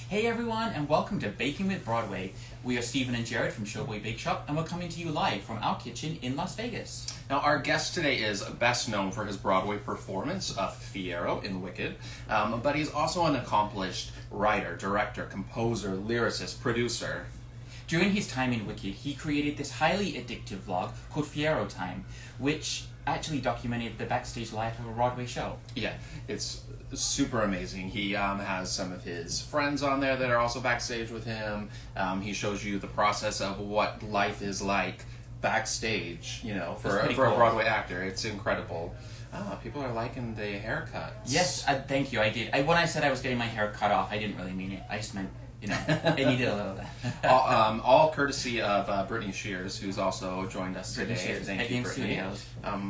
Hey everyone, and welcome to Baking with Broadway. We are Stephen and Jared from Showboy Bakeshop, and we're coming to you live from our kitchen in Las Vegas. Now, our guest today is best known for his Broadway performance of Fiyero in Wicked, but he's also an accomplished writer, director, composer, lyricist, producer. During his time in Wicked, he created this highly addictive vlog called Fiyero Time, which actually documented the backstage life of a Broadway show. Yeah, it's super amazing. He has some of his friends on there that are also backstage with him. He shows you the process of what life is like backstage, you know, for a Broadway actor. It's incredible. People are liking the haircuts. Yes, thank you, I did. When I said I was getting my hair cut off, I didn't really mean it. I just meant, you know, it needed a little bit. all courtesy of Brittany Shears, who's also joined us today. Thank you, Brittany.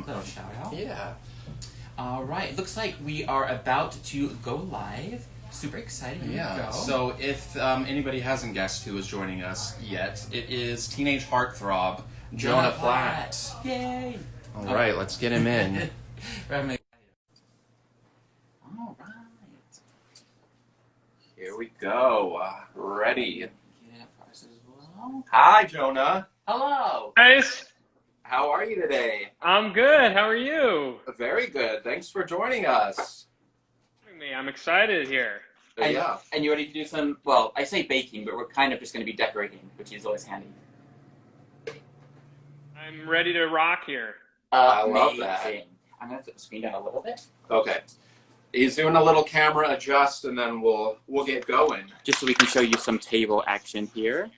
Little shout out. Yeah. All right, looks like we are about to go live. Super excited. Yeah. So if anybody hasn't guessed who is joining us yet, it is teenage heartthrob Jonah Platt. Yay! All right, let's get him in. All right. Here we go. Ready. Get it up for us as well. Hi, Jonah. Hello. Guys, How are you today? I'm good. How are you? Very good. Thanks for joining us. I'm excited here. Yeah. And you ready to do some, well, I say baking, but we're kind of just going to be decorating, which is always handy. I'm ready to rock here. I love that. I'm going to flip the screen down a little bit. Okay. He's doing a little camera adjust, and then we'll get going. Just so we can show you some table action here.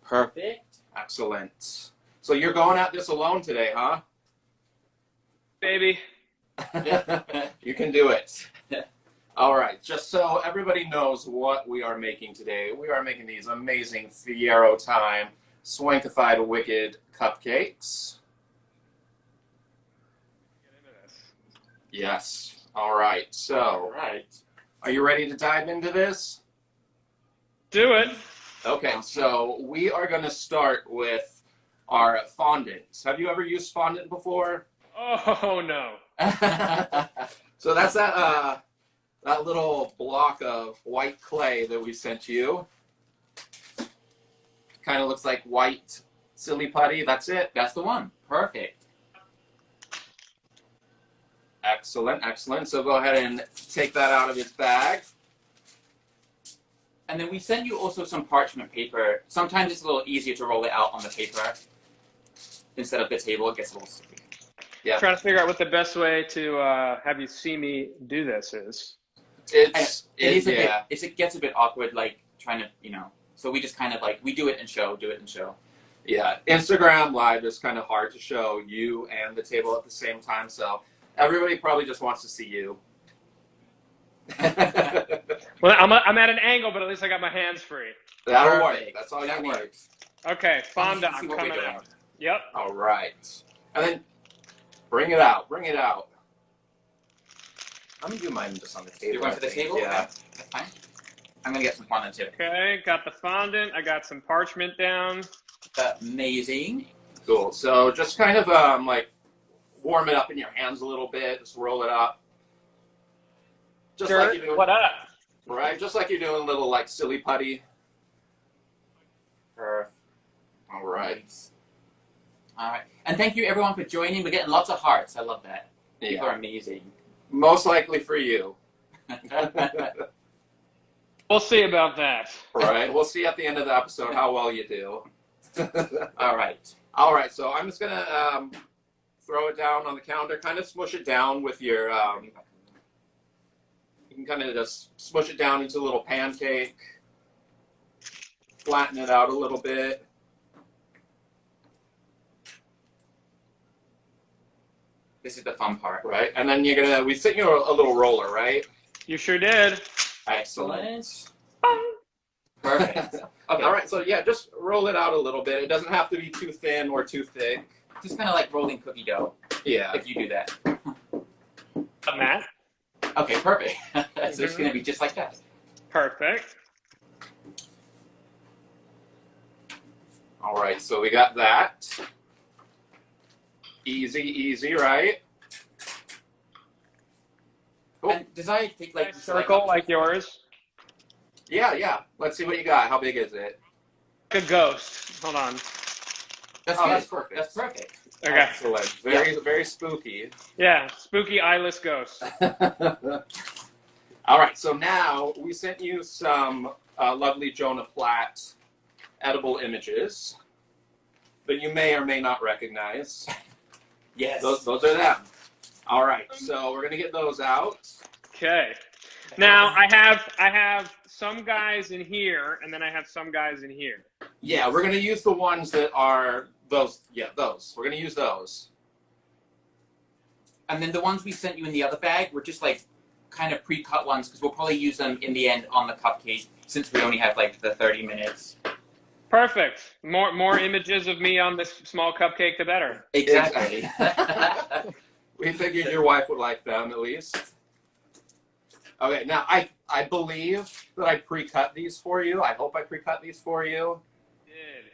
Perfect. Excellent. So you're going at this alone today, huh? Baby. You can do it. All right, just so everybody knows what we are making today, we are making these amazing Fiyero Time swankified Wicked cupcakes. Get into this. Yes. All right, so are you ready to dive into this? Do it. Okay, so we are going to start with our fondant. Have you ever used fondant before? Oh, no. So that's that little block of white clay that we sent you. Kind of looks like white silly putty. That's it. That's the one. Perfect. Excellent, excellent. So go ahead and take that out of its bag. And then we send you also some parchment paper. Sometimes it's a little easier to roll it out on the paper instead of the table. It gets a little sticky. Yeah. Trying to figure out what the best way to have you see me do this is. It gets a bit awkward, like trying to, you know. So we just kind of like, we do it and show. Yeah. Instagram Live is kind of hard to show you and the table at the same time. So everybody probably just wants to see you. Well, I'm at an angle, but at least I got my hands free. That'll work. That's all you need. Okay, fondant See what we're coming doing. out. Yep. All right. And then bring it out. Bring it out. I'm going to do mine just on the table. You're going for the table? Yeah. Okay, that's fine. I'm going to get some fondant too. Okay, got the fondant. I got some parchment down. Amazing. Cool. So just kind of like warm it up in your hands a little bit. Just roll it up. Just Sure. like you're doing, What up? right? Just like you're doing a little like silly putty. Perfect. All right. All right. And thank you everyone for joining. We're getting lots of hearts. I love that. People Yeah. are amazing. Most likely for you. We'll see about that. Right. We'll see at the end of the episode how well you do. All right. All right. So I'm just gonna throw it down on the counter. Kind of smush it down with your. You can kind of just smush it down into a little pancake. Flatten it out a little bit. This is the fun part. Right. And then we sent you a little roller, right? You sure did. Excellent. Perfect. Okay. All right. So yeah, just roll it out a little bit. It doesn't have to be too thin or too thick. Just kind of like rolling cookie dough. Yeah. If you do that. Matt. Okay, perfect. So it's going to be just like that. Perfect. All right. So we got that. Easy, easy, right? Cool. And does I take like Circle like yours. Yeah. Let's see what you got. How big is it? Like a ghost. Hold on. That's Oh, good. that's perfect. That's perfect. Okay. Excellent. Very spooky. Yeah, spooky eyeless ghost. All right, so now we sent you some lovely Jonah Platt edible images that you may or may not recognize. Yes. Those are them. All right, so we're gonna get those out. Okay. Now I have some guys in here, and then I have some guys in here. Yeah, we're gonna use the ones that are those. Yeah, those. We're gonna use those. And then the ones we sent you in the other bag were just like kind of pre-cut ones because we'll probably use them in the end on the cupcake since we only have like the 30 minutes. Perfect. More images of me on this small cupcake, the better. Exactly. We figured your wife would like them at least. Okay, now I believe that I pre-cut these for you. I hope I pre-cut these for you. Did.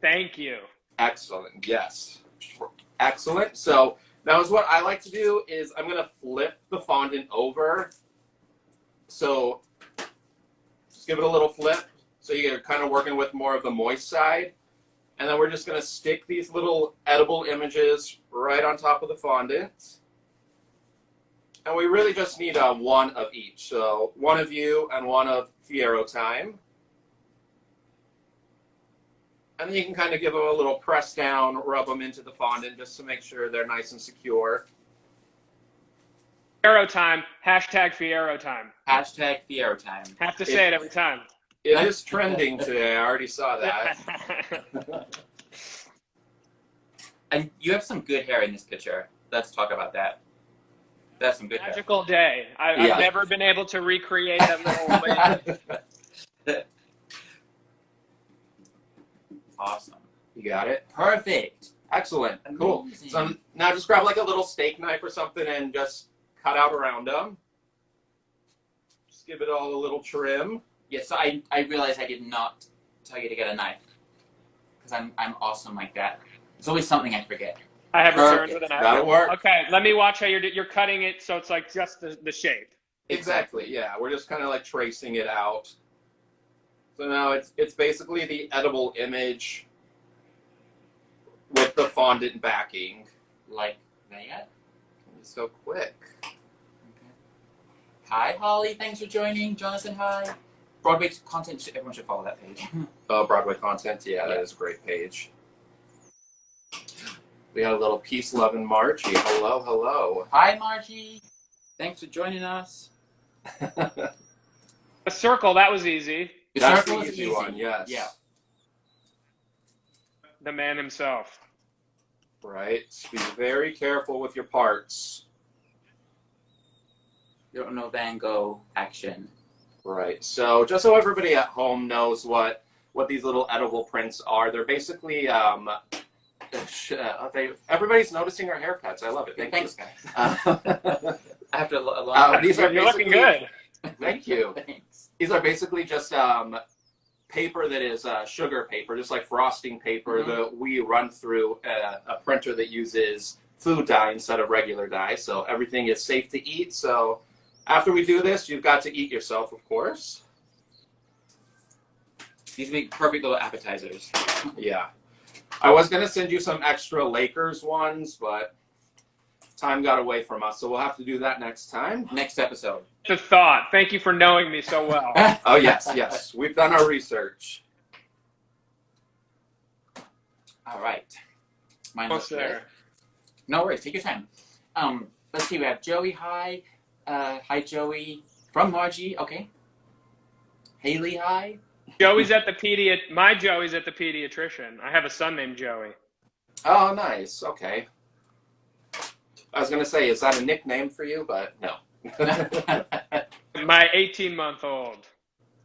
Thank you. Excellent. Yes. Excellent. So now is what I like to do is I'm going to flip the fondant over. So just give it a little flip. So you're kind of working with more of the moist side. And then we're just going to stick these little edible images right on top of the fondant. And we really just need one of each. So one of you and one of Fiyero Time. And then you can kind of give them a little press down, rub them into the fondant just to make sure they're nice and secure. Fiyero Time. Hashtag Fiyero Time. Hashtag Fiyero Time. Have to say it every time. It is trending today. I already saw that. And you have some good hair in this picture. Let's talk about that. That's some good Magical day. I've Yeah. never been able to recreate that little hair. Awesome. You got it? Perfect. Excellent. Cool. Amazing. So now just grab like a little steak knife or something and just cut out around them. Just give it all a little trim. Yeah, so I realized I did not tell you to get a knife. Because I'm awesome like that. There's always something I forget. I have returned Perfect. with a knife. That'll work. Okay, let me watch how you're cutting it so it's like just the shape. Exactly. Yeah, we're just kind of like tracing it out. So now it's basically the edible image with the fondant backing. Like that. It's so quick. Okay. Hi, Holly. Thanks for joining. Jonathan, hi. Broadway content. Everyone should follow that page. Broadway content. Yeah, that is a great page. We got a little peace, love, and Margie. Hello, hello. Hi, Margie. Thanks for joining us. A circle, that was easy. The That's circle the is easy one, yes. Yeah. The man himself. Right. Be very careful with your parts. You don't know Van Gogh action. Right. So just so everybody at home knows what these little edible prints are, they're basically everybody's noticing our haircuts. I love it. Thanks, you. guys. After a long These are You're looking basically- good. Thank you. Thanks. These are basically just paper that is sugar paper, just like frosting paper that we run through a printer that uses food dye instead of regular dye. So everything is safe to eat. So after we do this, you've got to eat yourself, of course. These make perfect little appetizers. Yeah. I was going to send you some extra Lakers ones, but time got away from us. So we'll have to do that next time. Next episode. The thought. Thank you for knowing me so well. Oh, yes. We've done our research. All right. Mine Almost looks good. there. No worries. Take your time. Let's see. We have Joey. Hi. Hi, Joey. From Margie. Okay. Haley. Hi. Joey's at the My Joey's at the pediatrician. I have a son named Joey. Oh, nice. Okay. I was going to say, is that a nickname for you? But no. My 18-month-old.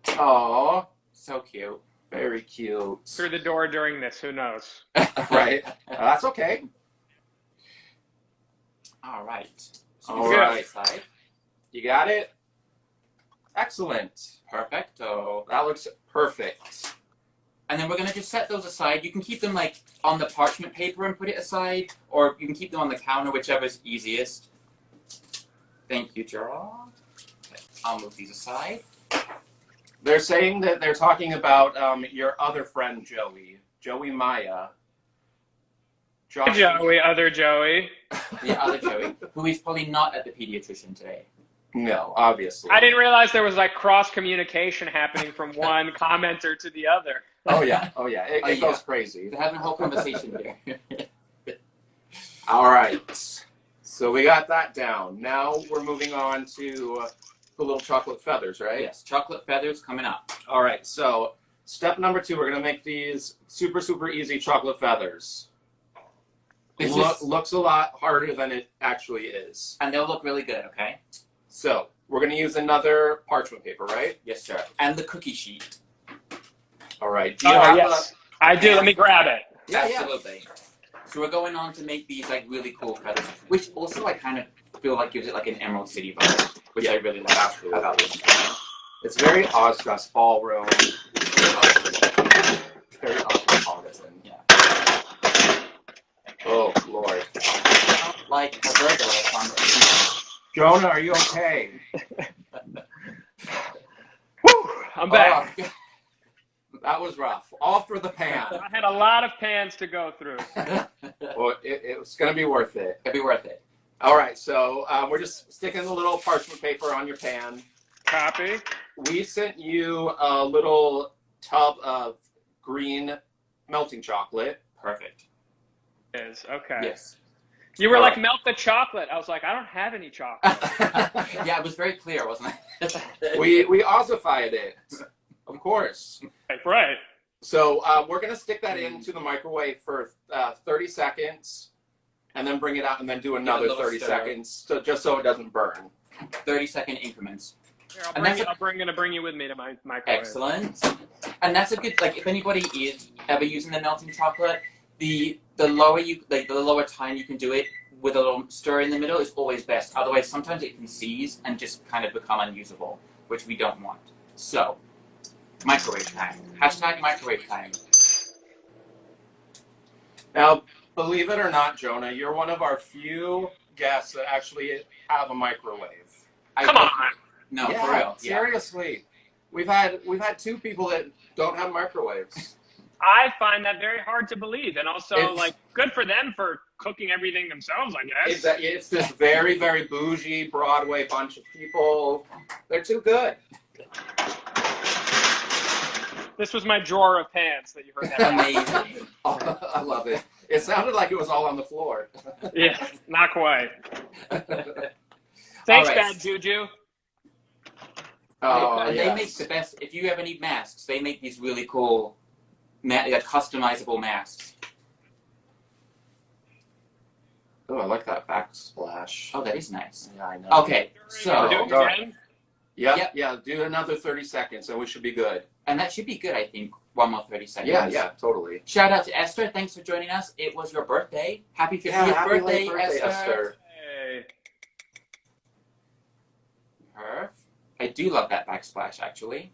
Aw, So cute. very cute. Through the door during this. Who knows? Right. That's okay. All right. So All you got right. this side. You got it? Excellent. Perfecto. That looks perfect. And then we're gonna just set those aside. You can keep them like on the parchment paper and put it aside, or you can keep them on the counter, whichever's easiest. Thank you, Gerald. Okay, I'll move these aside. They're saying that they're talking about your other friend, Joey Maya. Josh, Joey, other Joey. The other Joey, who is probably not at the pediatrician today. No, obviously. I didn't realize there was like cross communication happening from one commenter to the other. Oh yeah, it goes crazy. They're having a whole conversation here. All right, so we got that down. Now we're moving on to the little chocolate feathers, right? Yes, chocolate feathers coming up. All right, so step number 2, we're gonna make these super easy chocolate feathers. Looks a lot harder than it actually is. And they'll look really good, okay? So we're gonna use another parchment paper, right? Yes, sir. And the cookie sheet. All right. Oh, yes. I do. Let me grab it. Yeah, absolutely. So we're going on to make these like really cool feathers, which also I kind of feel like gives it like an Emerald City vibe, which I really like about this. It's very Ozgus Ballroom. Very Ozgus. Yeah. Oh, Lord. Like a burger on Jonah, are you okay? Whew, I'm back. Oh, that was rough. All for the pan. I had a lot of pans to go through. Well, it was going to be worth it. It'll be worth it. All right, so we're just sticking the little parchment paper on your pan. Copy. We sent you a little tub of green melting chocolate. Perfect. Is okay. Yes. You were like, melt the chocolate. I was like, I don't have any chocolate. Yeah, it was very clear, wasn't it? We ossified it, of course. Right. So we're going to stick that into the microwave for 30 seconds, and then bring it out, and then do another 30 seconds, just so it doesn't burn. 30-second increments. Here, gonna bring you with me to my microwave. Excellent. And that's a good, like, if anybody is ever using the melting chocolate, the lower time you can do it with a little stir in the middle is always best. Otherwise, sometimes it can seize and just kind of become unusable, which we don't want. So, microwave time. Hashtag microwave time. Now, believe it or not, Jonah, you're one of our few guests that actually have a microwave. Come on. No, yeah, for real. Seriously. We've had 2 people that don't have microwaves. I find that very hard to believe, and also like good for them for cooking everything themselves, I guess. It's this very bougie Broadway bunch of people. They're too good. This was my drawer of pants that you heard that. Amazing. Oh, I love it. It sounded like it was all on the floor. Yeah, not quite. right. Thanks, Bad Juju. Oh, and they make the best. If you ever need masks, they make these really cool, customizable masks. Oh, I like that backsplash. Oh, that is nice. Yeah, I know. Okay, so Wanna do it again? Yeah. Do another 30 seconds, and we should be good. and that should be good, I think. One more 30 seconds. Yeah, totally. Shout out to Esther. Thanks for joining us. It was your birthday. Happy 50th birthday, Esther. Hey. Perf. I do love that backsplash, actually.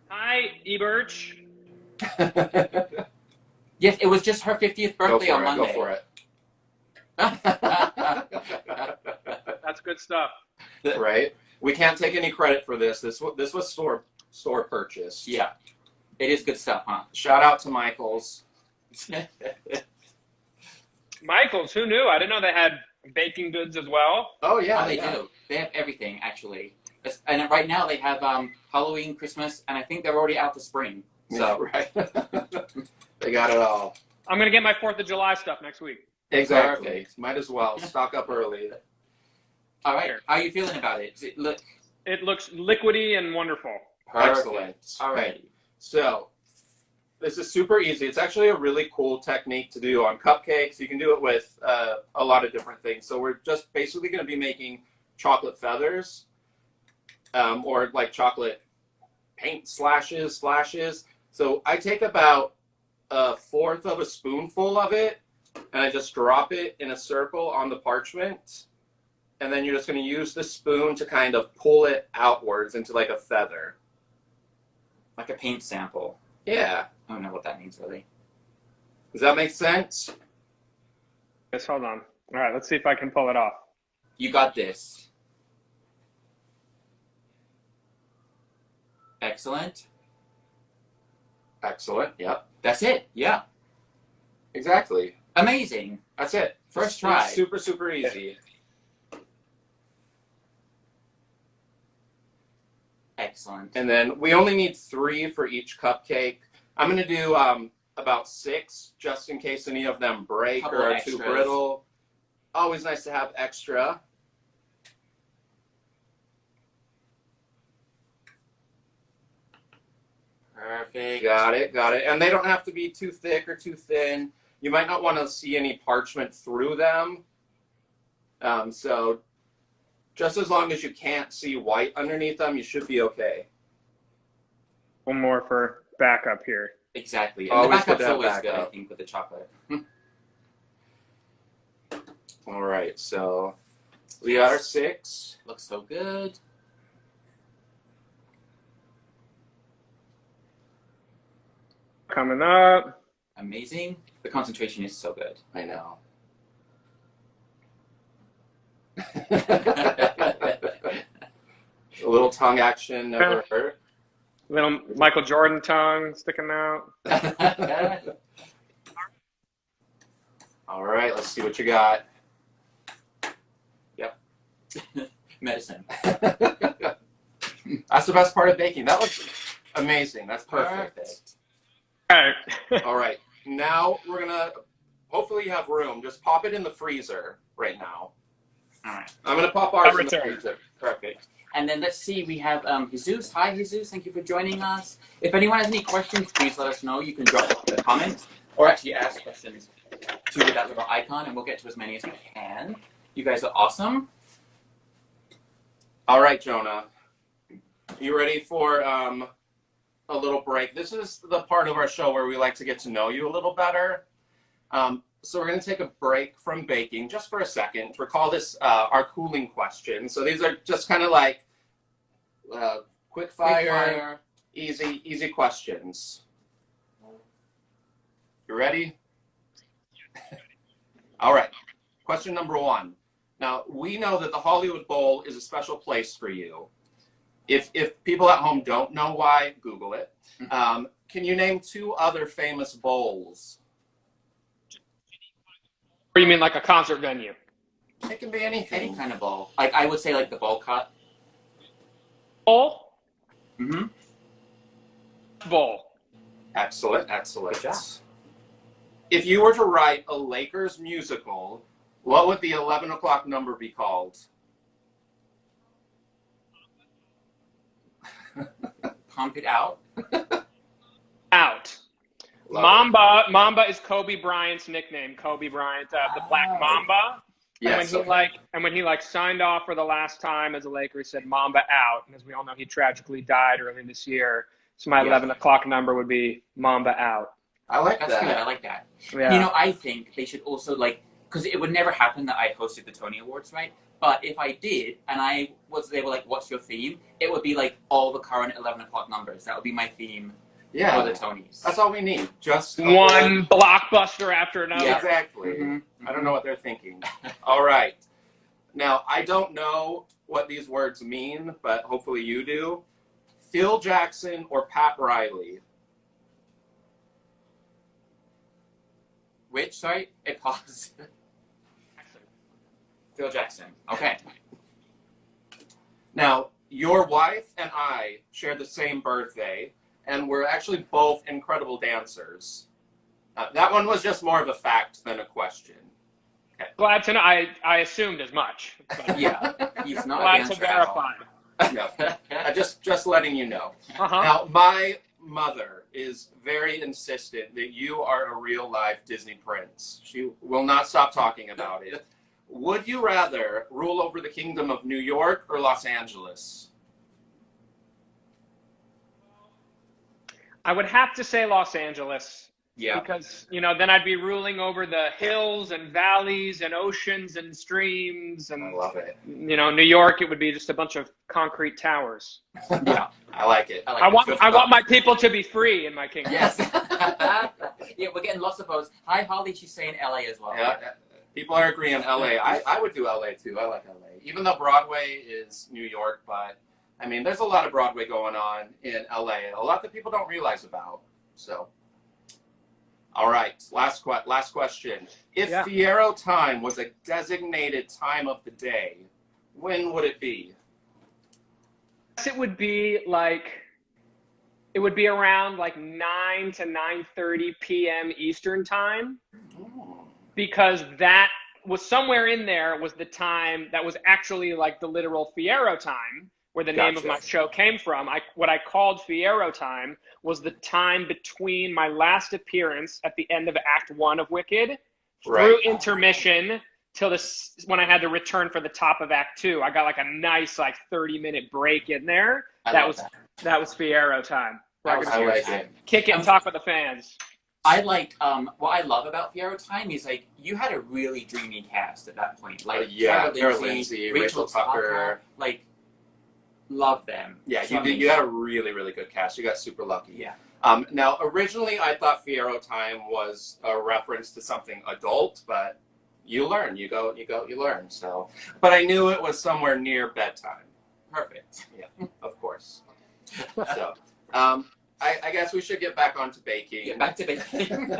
Hi, Eberch. Yes, it was just her 50th birthday on Monday. Go for it. That's good stuff. Right? We can't take any credit for this. This was store purchased. Yeah. It is good stuff, huh? Shout out to Michael's. Michael's, who knew? I didn't know they had baking goods as well. Oh, yeah. They do. They have everything, actually. And right now they have Halloween, Christmas, and I think they're already out to spring. So right. They got it all. I'm going to get my 4th of July stuff next week. Exactly. Perfect. Might as well. Stock up early. All right. How are you feeling about it? Does it look It looks liquidy and wonderful. perfect? Excellent. All right. Okay. So, this is super easy. It's actually a really cool technique to do on cupcakes. You can do it with a lot of different things. So we're just basically going to be making chocolate feathers or like chocolate paint splashes. So I take about 1/4 of a spoonful of it, and I just drop it in a circle on the parchment. And then you're just going to use the spoon to kind of pull it outwards into like a feather. Like a paint sample. Yeah. I don't know what that means, really. Does that make sense? Yes, hold on. All right, let's see if I can pull it off. You got this. Excellent. Excellent. Yep. That's it. Yeah. Exactly. Amazing. That's it. First try. It's super, super easy. Excellent. And then we only need 3 for each cupcake. I'm going to do about 6 just in case any of them break Couple or are extras. too brittle. Always nice to have extra. Perfect. Got it, got it. And they don't have to be too thick or too thin. You might not want to see any parchment through them. So just as long as you can't see white underneath them, you should be okay. One more for backup here. Exactly. And Always the backup's good to have always good, I backup. think, with the chocolate. All right, so we got our 6. Looks so good. Coming up. Amazing. The concentration is so good. I know. A little tongue action never hurt. Little Michael Jordan tongue sticking out. All right, let's see what you got. Medicine. That's the best part of baking. That looks amazing. That's perfect. All right. All right, now we're gonna, hopefully you have room. Just pop it in the freezer right now. All right. I'm gonna pop ours I'll in the return. freezer. Perfect. And then let's see, we have Jesus. Hi, Jesus. Thank you for joining us. If anyone has any questions, please let us know. You can drop them in the comments or actually ask questions to that little icon, and we'll get to as many as we can. You guys are awesome. All right, Jonah. You ready for a little break? This is the part of our show where we like to get to know you a little better. So we're going to take a break from baking just for a second. Recall this, our cooling question. So these are just kind of like quick fire, easy questions. You ready? All right. Question number 1. Now, we know that the Hollywood Bowl is a special place for you. If people at home don't know why, Google it. Can you name 2 other famous bowls? Or you mean like a concert venue? It can be anything. Any kind of bowl. Like, I would say, like, the bowl cut. Bowl? Mm-hmm. Bowl. Excellent, excellent. Good job. If you were to write a Lakers musical, what would the 11 o'clock number be called? Pump it out. Out. Love it. Mamba is Kobe Bryant's nickname. Kobe Bryant, the Black Mamba. Yes, And when he signed off for the last time as a Laker, he said Mamba out. And as we all know, he tragically died early this year. So my 11 o'clock number would be Mamba out. I like That's that. good. I like that. Yeah. You know, I think they should also, like, because it would never happen that I hosted the Tony Awards, right? But if I did, and they were like, what's your theme? It would be like all the current 11 o'clock numbers. That would be my theme for the Tonys. That's all we need. Just one blockbuster after another. Yeah, exactly. Mm-hmm. I don't know what they're thinking. All right. Now, I don't know what these words mean, but hopefully you do. Phil Jackson or Pat Riley? Which, sorry? It paused. Phil Jackson. Okay. Now, your wife and I share the same birthday, and we're actually both incredible dancers. That one was just more of a fact than a question. Okay. Glad to know. I assumed as much. But Yeah. He's not a glad dancer to at all. verify. No, just letting you know. Uh-huh. Now, my mother is very insistent that you are a real life Disney prince. She will not stop talking about it. Would you rather rule over the kingdom of New York or Los Angeles? I would have to say Los Angeles. Yeah. Because, then I'd be ruling over the hills and valleys and oceans and streams. And, I love it. New York, it would be just a bunch of concrete towers. Yeah. I like it. I want my people to be free in my kingdom. Yes. Yeah, we're getting lots of votes. Hi, Holly. She's saying LA as well. Yeah, people are agreeing LA. I would do LA too. I like LA. Even though Broadway is New York, but I mean, there's a lot of Broadway going on in LA, a lot that people don't realize about. So, all right, last question. If Fiyero Time was a designated time of the day, when would it be? It would be around like 9 to 9:30 p.m. Eastern time, because that was somewhere in there was the time that was actually like the literal Fiyero Time, where the name of my show came from. What I called Fiyero Time was the time between my last appearance at the end of Act 1 of Wicked through intermission till when I had to return for the top of Act 2. I got like a nice 30-minute break in there. That was Fiyero Time. I like it. Kick it and talk with the fans. I like what I love about Fiyero Time is like you had a really dreamy cast at that point. Like Sarah Lindsay, Rachel Tucker, like love them. Yeah, you had a really, really good cast. You got super lucky. Yeah. Now originally I thought Fiyero Time was a reference to something adult, but you learn, you learn. So, but I knew it was somewhere near bedtime. Perfect. Yeah, of course. So, I guess we should get back onto baking. Get back to baking.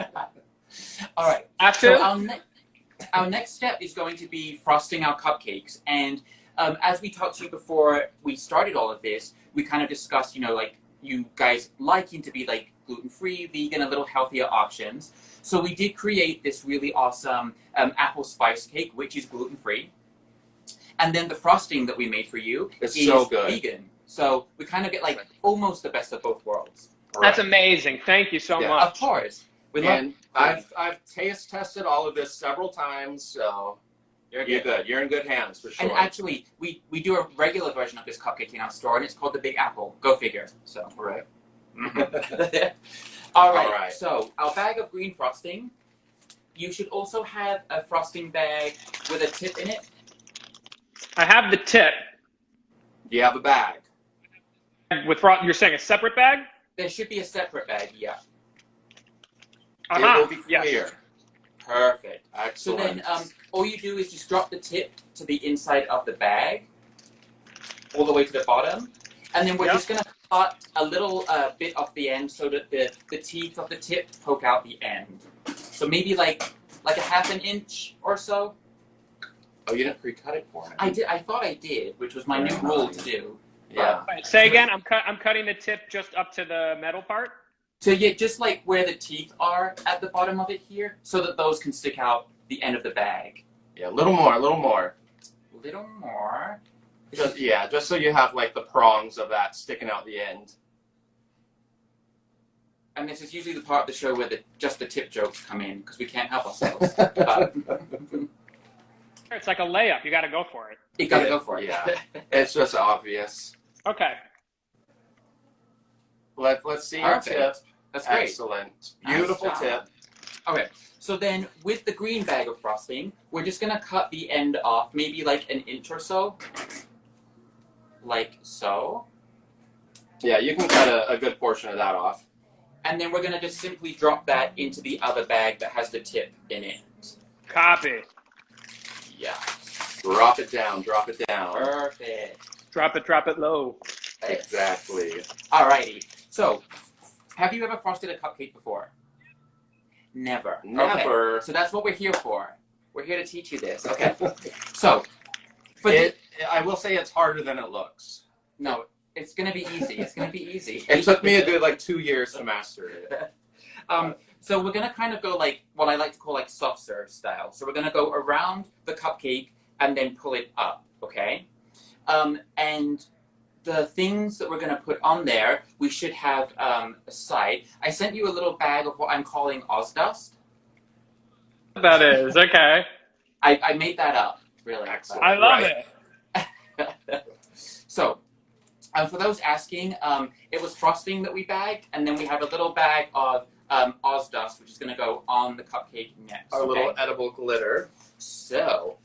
All right. After our next step is going to be frosting our cupcakes, and as we talked to you before we started all of this, we kind of discussed, like you guys liking to be like gluten-free, vegan, a little healthier options. So we did create this really awesome apple spice cake, which is gluten-free. And then the frosting that we made for you is so good. Vegan. So we kind of get like almost the best of both worlds. That's amazing. Thank you so much. Of course. I've taste tested all of this several times, so you're good. You're in good hands for sure. And actually, we do a regular version of this cupcake in our store, and it's called the Big Apple. Go figure. So right. All right. So our bag of green frosting. You should also have a frosting bag with a tip in it. I have the tip. Do you have a bag? You're saying a separate bag? There should be a separate bag, yeah. It will be clear. Yes. Perfect. Excellent. So then all you do is just drop the tip to the inside of the bag, all the way to the bottom. And then we're just going to cut a little bit off the end so that the teeth of the tip poke out the end. So maybe like a half an inch or so. Oh, you didn't pre-cut it for me. I did. I thought I did, which was my new rule to do. Yeah. Say again. I'm cutting the tip just up to the metal part. So yeah, just like where the teeth are at the bottom of it here, so that those can stick out the end of the bag. Yeah, a little more. A little more. Just so you have like the prongs of that sticking out the end. And this is usually the part of the show where just the tip jokes come in, because we can't help ourselves. It's like a layup. You got to go for it. You got to go for it. Yeah, it's just obvious. Okay. Let's see Perfect. your tip. That's great. Excellent. Beautiful Nice tip. Okay, so then with the green bag of frosting, we're just going to cut the end off, maybe like an inch or so. Like so. Yeah, you can cut a good portion of that off. And then we're going to just simply drop that into the other bag that has the tip in it. Copy. Yeah. Drop it down. Perfect. Drop it low. Exactly. Alrighty. So, have you ever frosted a cupcake before? Never. Never. Okay. So that's what we're here for. We're here to teach you this. Okay. So, I will say it's harder than it looks. No, it's gonna be easy. It took me a good 2 years to master it. So we're gonna kind of go like what I like to call like soft serve style. So we're gonna go around the cupcake and then pull it up. Okay. And the things that we're going to put on there, we should have aside. I sent you a little bag of what I'm calling Ozdust. That is, okay. I made that up, really. Excellent. I love it. So, for those asking, it was frosting that we bagged, and then we have a little bag of Ozdust, which is going to go on the cupcake next. Our little edible glitter. So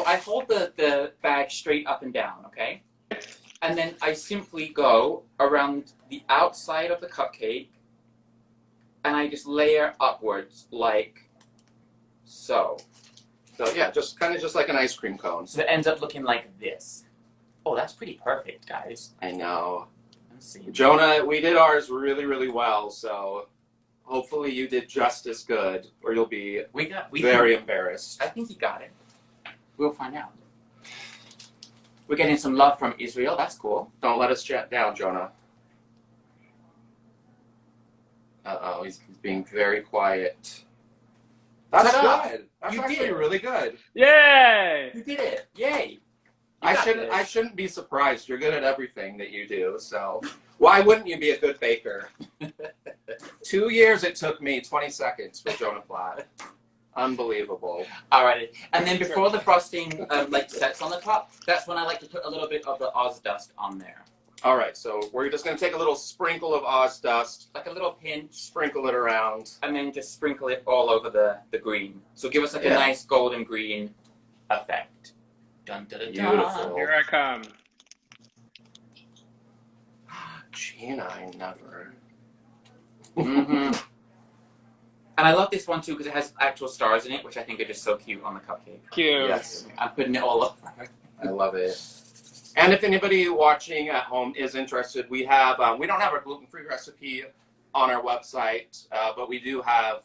I hold the bag straight up and down, okay? And then I simply go around the outside of the cupcake, and I just layer upwards like so. So yeah, just like an ice cream cone. So it ends up looking like this. Oh, that's pretty perfect, guys. I know. Let's see. Jonah, we did ours really, really well, so hopefully you did just as good, or you'll be very embarrassed. I think he got it. We'll find out. We're getting some love from Israel. That's cool. Don't let us jet down, Jonah. Uh-oh, he's being very quiet. That's Ta-da! good. That's You actually did. really good. Yay! You did it. Yay. I shouldn't be surprised. You're good at everything that you do, so why wouldn't you be a good baker? 2 years it took me, 20 seconds for Jonah Platt. Unbelievable. Alrighty. And then before the frosting sets on the top, that's when I like to put a little bit of the Oz dust on there. All right, so we're just going to take a little sprinkle of Oz dust, Like a little pinch, sprinkle it around. and then just sprinkle it all over the green. So give us like a Yeah. nice golden green effect. Dun, dun, dun, dun. Beautiful. Here I come. Gina, I never. Mm-hmm. And I love this one too because it has actual stars in it, which I think are just so cute on the cupcake. Cute. Yes, I'm putting it all over. I love it. And if anybody watching at home is interested, we have we don't have a gluten-free recipe on our website, but we do have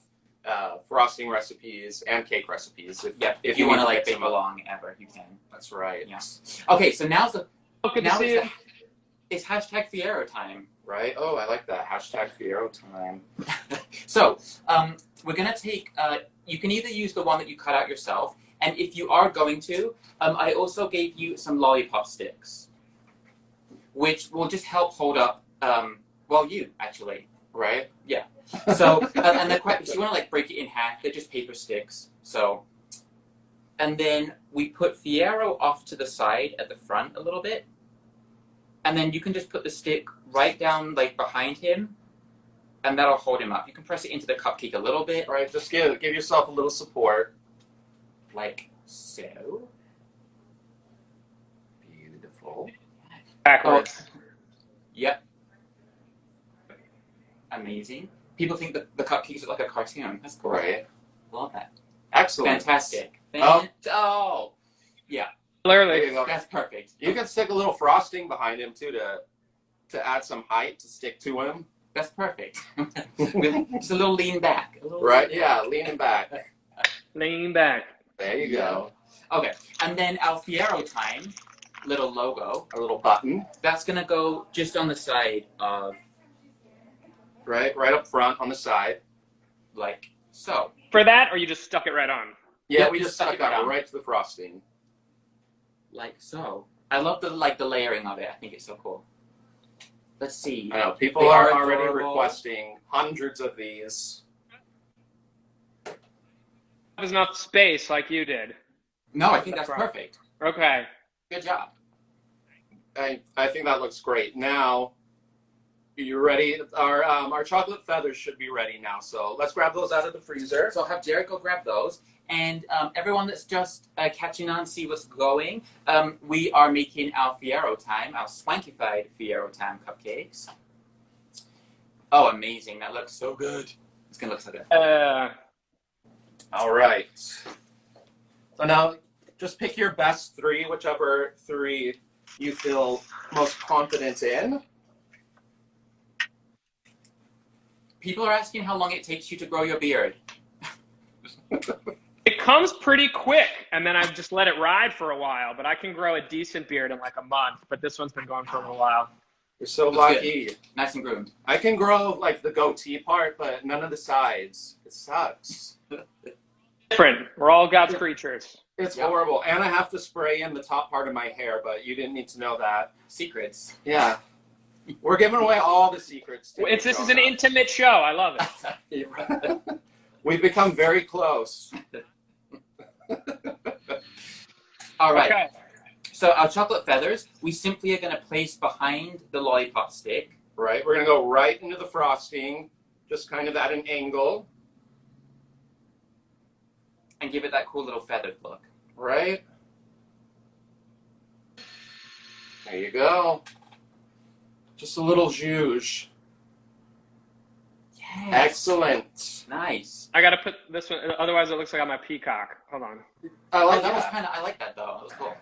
frosting recipes and cake recipes. If you want to like mix bake them up. along ever, you can. That's right. Yes. Okay, so now's the Oh, good to now see you. it's hashtag Fiyero time. Right? Oh, I like that. Hashtag Fiyero Time. So we're gonna take. You can either use the one that you cut out yourself, and if you are going to, I also gave you some lollipop sticks, which will just help hold up. You actually. Right? So and they're quite. If you want to like break it in half, they're just paper sticks. So, and then we put Fiyero off to the side at the front a little bit, and then you can just put the stick right down like behind him, and that'll hold him up. You can press it into the cupcake a little bit, Right. Just give yourself a little support. like so. Beautiful. Backwards. Yep. Amazing. People think that the cupcakes look like a cartoon. That's cool. Right. Love that. Excellent. Fantastic. Oh. There Clearly. you go. That's perfect. You can stick a little frosting behind him too to add some height to stick to him. That's perfect. Just a little lean back. A little Right? lean Yeah, back. leaning back. Lean back. There you go. Okay, and then our Fiyero Time little logo, A little button. that's gonna go just on the side of Right up front on the side. like so. For that, or you just stuck it right on? Yeah, Yeah, we just just stuck stuck it that down. right to the frosting. Like so. I love the layering of it. I think it's so cool. Let's see. I know people They are are already adorable. requesting hundreds of these. There's enough space like you did. No, I think that's right. perfect. Okay. Good job. I think that looks great. Now, you ready? Our chocolate feathers should be ready now. So let's grab those out of the freezer. So I'll have Jared go grab those. And everyone that's just catching on, see what's going. We are making our Fiyero Time, our swankified Fiyero Time cupcakes. Oh, amazing. That looks so good. It's going to look so good. All right. So now, just pick your best three, whichever three you feel most confident in. People are asking how long it takes you to grow your beard. It comes pretty quick, and then I just let it ride for a while. But I can grow a decent beard in like a month. But this one's been going for a little while. You're so Looks lucky. Nice and groomed. I can grow like the goatee part, but none of the sides. It sucks. Different. We're all God's creatures. It's Yep. horrible. And I have to spray in the top part of my hair, but you didn't need to know that. Secrets. Yeah. We're giving away all the secrets. today, This is an Jonah. intimate show. I love it. We've become very close. All right. Okay. So our chocolate feathers, we simply are going to place behind the lollipop stick. Right? We're going to go right into the frosting, just kind of at an angle. And give it that cool little feathered look. Right? There you go. Just a little zhuzh. Yes. Excellent. Nice. I gotta put this one. Otherwise, it looks like I'm a peacock. Hold on. I Oh, like that was that. kind of, I like that though. That was cool.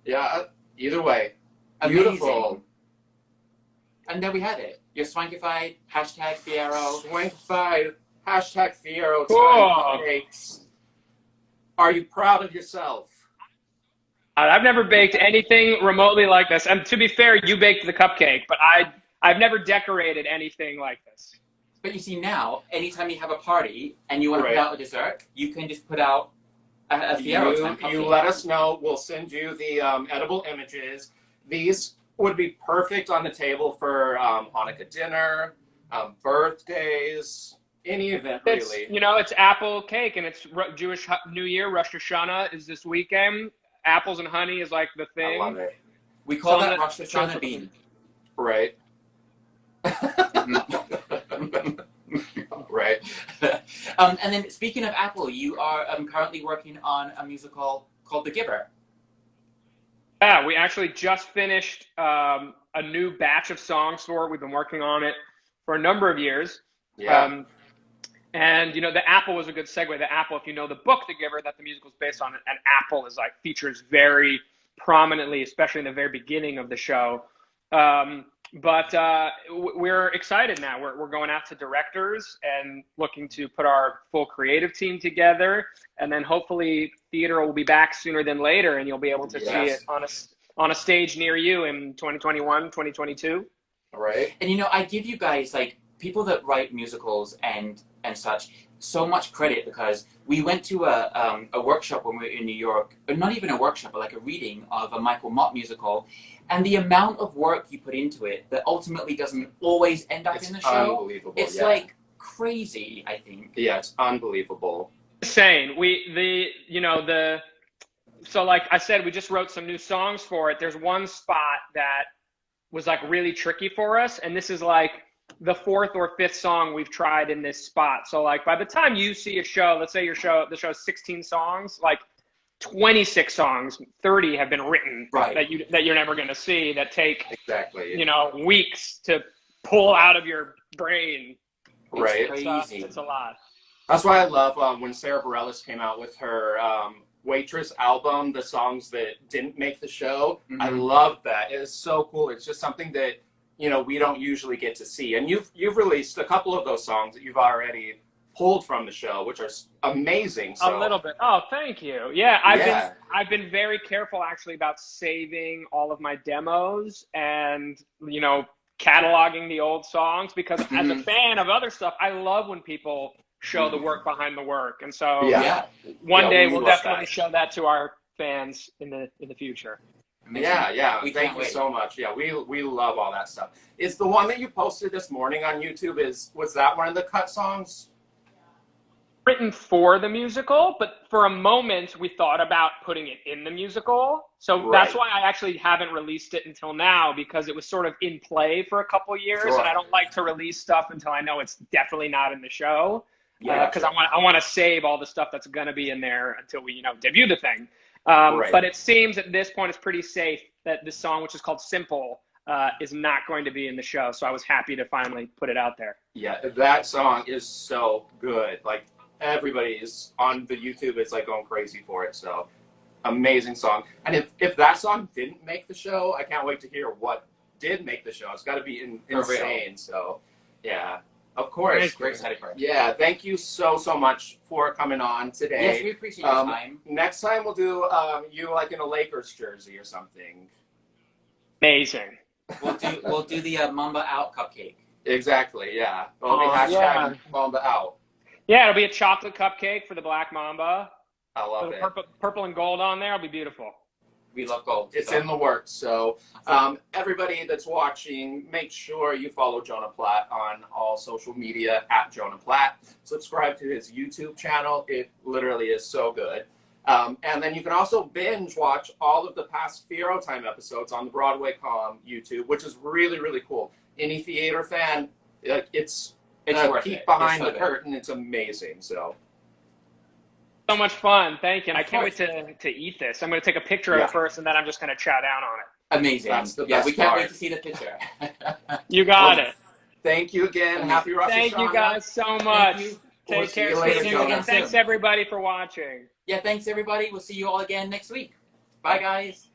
Yeah, Either way, Amazing. beautiful. And there we had it. You're swankified, hashtag Fiyero. Swankified, hashtag Fiyero Cool. Time cupcakes. Are you proud of yourself? I've never baked anything remotely like this. And to be fair, you baked the cupcake, but I've never decorated anything like this. But you see now, anytime you have a party and you want to put out a dessert, you can just put out a Fiyero Time cupcake. You let us know. We'll send you the edible images. These would be perfect on the table for Hanukkah dinner, birthdays, any event really. It's apple cake, and it's Jewish New Year. Rosh Hashanah is this weekend. Apples and honey is like the thing. I love it. We call that Rosh Hashanah bean. Right. Right. And then speaking of Apple, you are currently working on a musical called The Giver. Yeah, we actually just finished a new batch of songs for it. We've been working on it for a number of years. Yeah. And the apple was a good segue. The apple, if you know the book The Giver that the musical is based on, an apple is features very prominently, especially in the very beginning of the show. But we're excited now. We're going out to directors and looking to put our full creative team together, and then hopefully theater will be back sooner than later, and you'll be able to see it on a stage near you in 2021, 2022. Right. And I give you guys people that write musicals and such so much credit, because we went to a workshop when we were in New York, or not even a workshop, but a reading of a Michael Mott musical, and the amount of work you put into it that ultimately doesn't always end up in the show. Unbelievable. It's crazy, I think. Yeah, it's unbelievable. Insane. So like I said, we just wrote some new songs for it. There's one spot that was really tricky for us, and this is the fourth or fifth song we've tried in this spot. So by the time you see a show, let's say the show's 16 songs, 26 songs, 30 have been written that you're never going to see, that take weeks to pull out of your brain. Right. It's crazy. It's a lot. That's why I love when Sarah Bareilles came out with her Waitress album, the songs that didn't make the show. Mm-hmm. I love that. It is so cool. It's just something that we don't usually get to see. And you've released a couple of those songs that you've already pulled from the show, which are amazing. So. A little bit. Oh, thank you. Yeah, I've been very careful actually about saving all of my demos and cataloging the old songs, because as a fan of other stuff, I love when people show the work behind the work. And so one day we'll definitely show that to our fans in the future. Amazing. Yeah. Thank you so much. Yeah, we love all that stuff. Is the one that you posted this morning on YouTube, was that one of the cut songs? Written for the musical, but for a moment we thought about putting it in the musical. So that's why I actually haven't released it until now, because it was sort of in play for a couple years, and I don't like to release stuff until I know it's definitely not in the show. Because I want to save all the stuff that's going to be in there until we debut the thing. But it seems at this point it's pretty safe that this song, which is called Simple, is not going to be in the show. So I was happy to finally put it out there. Yeah, that song is so good. Everybody is on the YouTube is going crazy for it. So amazing song. And if that song didn't make the show, I can't wait to hear what did make the show. It's got to be insane. So yeah, of course. We're excited for it. Yeah, thank you so much for coming on today. Yes, we appreciate your time. Next time we'll do you in a Lakers jersey or something. Amazing. We'll do the Mamba Out cupcake. Exactly. Yeah. It'll be hashtag Mamba Out. Yeah, it'll be a chocolate cupcake for the Black Mamba. I love it. Purple and gold on there. It'll be beautiful. We love gold. It's in the works. So everybody that's watching, make sure you follow Jonah Platt on all social media at Jonah Platt. Subscribe to his YouTube channel. It literally is so good. And then you can also binge watch all of the past Fiyero Time episodes on the Broadway.com YouTube, which is really, really cool. Any theater fan, it's a peek behind the curtain. It's amazing. So much fun. Thank you. And I can't wait to eat this. I'm going to take a picture of it first, and then I'm just going to chow down on it. Amazing. That's the best we can't part. wait to see the picture. You got it. Thank you again. Happy Rosh Hashanah. Thank you guys so much. Take care. Stay safe. And thanks everybody for watching. Yeah, thanks everybody. We'll see you all again next week. Bye guys.